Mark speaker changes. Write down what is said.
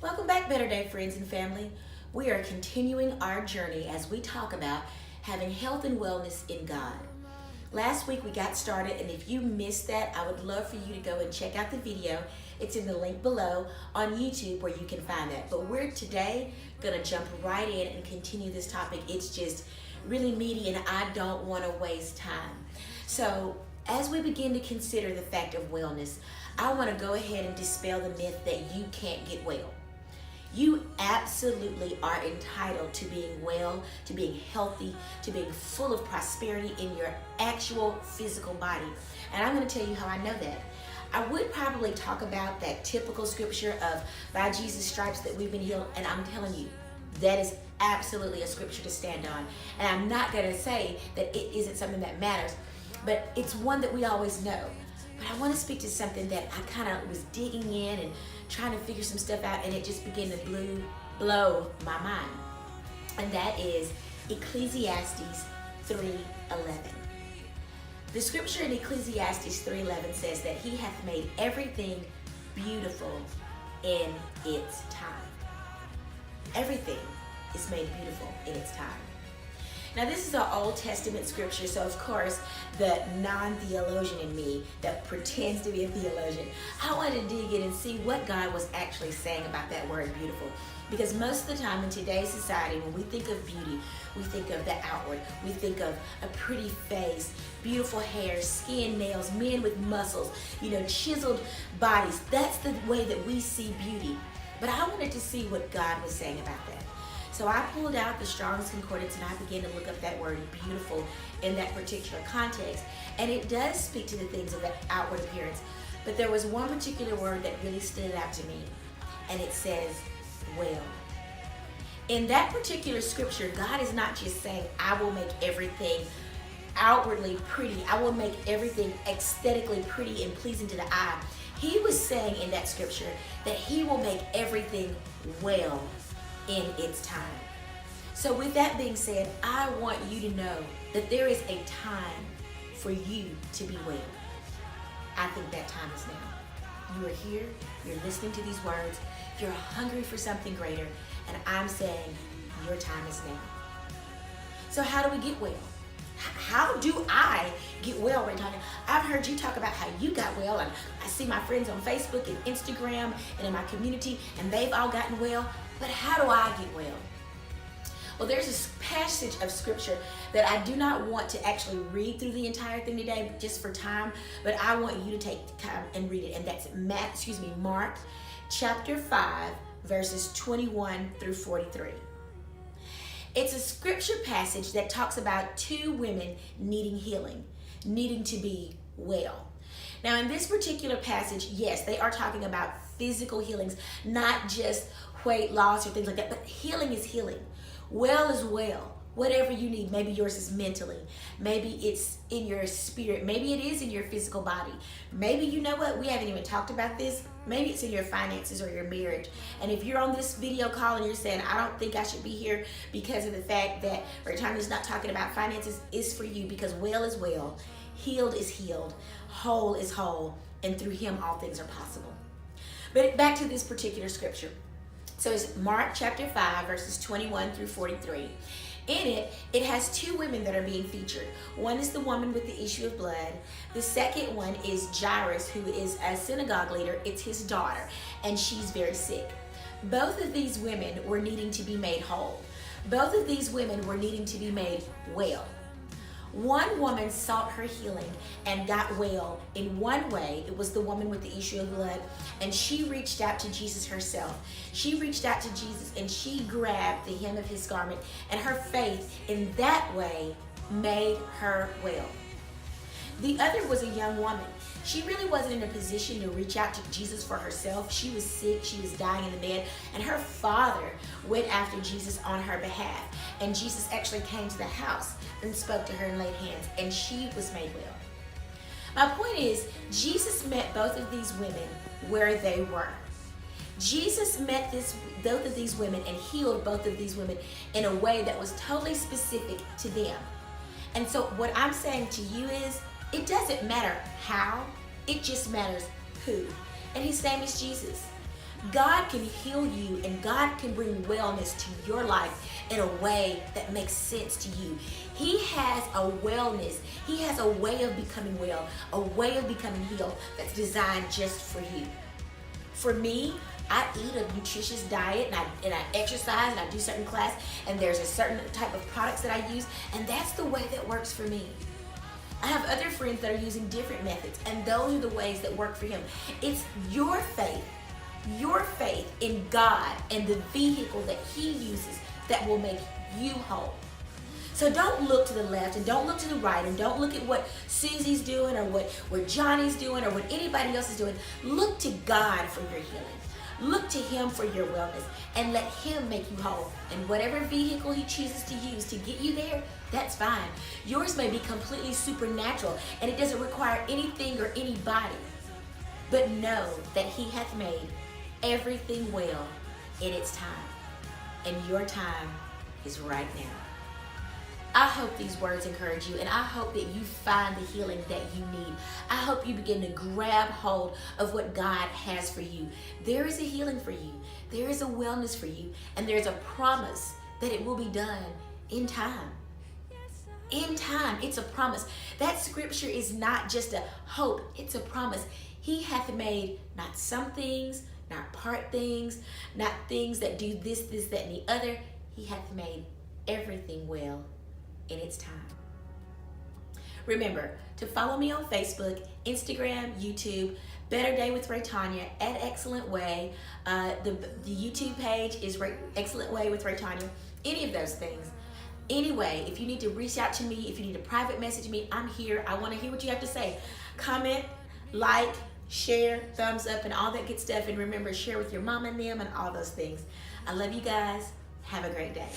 Speaker 1: Welcome back, Better Day friends and family. We are continuing our journey as we talk about having health and wellness in God. Last week we got started, and if you missed that, I would love for you to go and check out the video. It's in the link below on YouTube where you can find that. But we're today going to jump right in and continue this topic. It's just really meaty and I don't want to waste time. So as we begin to consider the fact of wellness, I want to go ahead and dispel the myth that you can't get well. You absolutely are entitled to being well, to being healthy, to being full of prosperity in your actual physical body. And I'm going to tell you how I know that. I would probably talk about that typical scripture of by Jesus' stripes that we've been healed, and I'm telling you, that is absolutely a scripture to stand on. And I'm not going to say that it isn't something that matters, but it's one that we always know. But I want to speak to something that I kind of was digging in and trying to figure some stuff out, and it just began to blow my mind. And that is Ecclesiastes 3:11. The scripture in Ecclesiastes 3:11 says that he hath made everything beautiful in its time. Everything is made beautiful in its time. Now this is an Old Testament scripture, so of course the non-theologian in me that pretends to be a theologian, I wanted to dig in and see what God was actually saying about that word beautiful. Because most of the time in today's society, when we think of beauty, we think of the outward. We think of a pretty face, beautiful hair, skin, nails, men with muscles, chiseled bodies. That's the way that we see beauty. But I wanted to see what God was saying about that. So I pulled out the Strong's Concordance and I began to look up that word beautiful in that particular context. And it does speak to the things of the outward appearance. But there was one particular word that really stood out to me, and it says, well. In that particular scripture, God is not just saying, I will make everything outwardly pretty. I will make everything aesthetically pretty and pleasing to the eye. He was saying in that scripture that he will make everything well in its time. So with that being said, I want you to know that there is a time for you to be well. I think that time is now. You are here, you're listening to these words, you're hungry for something greater, and I'm saying your time is now. So how do we get well? How do I get well? We're talking. I've heard you talk about how you got well, and I see my friends on Facebook and Instagram and in my community, and they've all gotten well. But how do I get well? Well, there's this passage of scripture that I do not want to actually read through the entire thing today just for time, but I want you to take time and read it. And that's Mark chapter 5, verses 21 through 43. It's a scripture passage that talks about two women needing healing, needing to be well. Now, in this particular passage, yes, they are talking about physical healings, not just weight loss or things like that, but healing is healing. Well is well. Whatever you need, maybe yours is mentally, maybe it's in your spirit, maybe it is in your physical body. Maybe, you know what, we haven't even talked about this. Maybe it's in your finances or your marriage. And if you're on this video call and you're saying, I don't think I should be here because of the fact that Tany's not talking about finances, is for you, because well is well, healed is healed, whole is whole, and through him all things are possible. But back to this particular scripture. So it's Mark chapter 5, verses 21 through 43. In it, it has two women that are being featured. One is the woman with the issue of blood. The second one is Jairus, who is a synagogue leader. It's his daughter, and she's very sick. Both of these women were needing to be made whole. Both of these women were needing to be made well. One woman sought her healing and got well in one way. It was the woman with the issue of blood, and she reached out to Jesus herself. She reached out to Jesus and she grabbed the hem of his garment, and her faith in that way made her well. The other was a young woman. She really wasn't in a position to reach out to Jesus for herself. She was sick, she was dying in the bed, and her father went after Jesus on her behalf. And Jesus actually came to the house and spoke to her and laid hands, and she was made well. My point is, Jesus met both of these women where they were. Jesus met both of these women and healed both of these women in a way that was totally specific to them. And so what I'm saying to you is, it doesn't matter how, it just matters who. And his name is Jesus. God can heal you and God can bring wellness to your life in a way that makes sense to you. He has a wellness. He has a way of becoming well, a way of becoming healed that's designed just for you. For me, I eat a nutritious diet and I exercise and I do certain class, and there's a certain type of products that I use, and that's the way that works for me. I have other friends that are using different methods, and those are the ways that work for him. It's your faith in God and the vehicle that he uses that will make you whole. So don't look to the left and don't look to the right and don't look at what Susie's doing or what Johnny's doing or what anybody else is doing. Look to God for your healing. Look to him for your wellness and let him make you whole. And whatever vehicle he chooses to use to get you there, that's fine. Yours may be completely supernatural and it doesn't require anything or anybody. But know that he hath made everything well in its time. And your time is right now. I hope these words encourage you, and I hope that you find the healing that you need. I hope you begin to grab hold of what God has for you. There is a healing for you. There is a wellness for you, and there's a promise that it will be done in time. In time, it's a promise. That scripture is not just a hope, it's a promise. He hath made not some things, not part things, not things that do this, that, and the other. He hath made everything well in its time. Remember to follow me on Facebook, Instagram, YouTube, Better Day with Raytanya at Excellent Way. The YouTube page is Excellent Way with Raytanya. Any of those things. Anyway, if you need to reach out to me, if you need to private message me, I'm here. I want to hear what you have to say. Comment, like, share, thumbs up, and all that good stuff. And remember, share with your mom and them and all those things. I love you guys. Have a great day.